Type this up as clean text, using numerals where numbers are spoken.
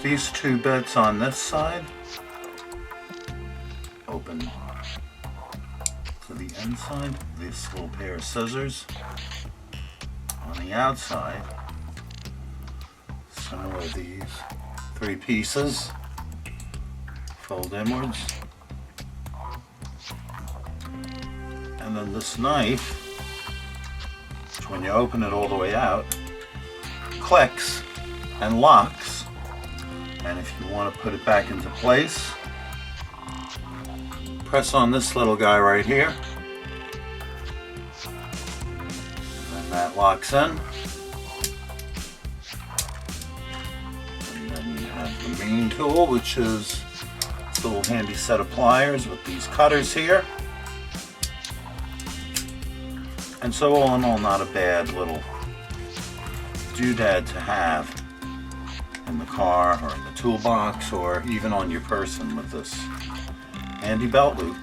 these two bits on this side open to the inside. This little pair of scissors on the outside. Similar these 3 pieces fold inwards. And then this knife, which when you open it all the way out, clicks and locks. And if you want to put it back into place, press on this little guy right here. And that locks in. And then you have the main tool, which is this little handy set of pliers with these cutters here. And so all in all, not a bad little doodad to have in the car or in the toolbox or even on your person with this handy belt loop.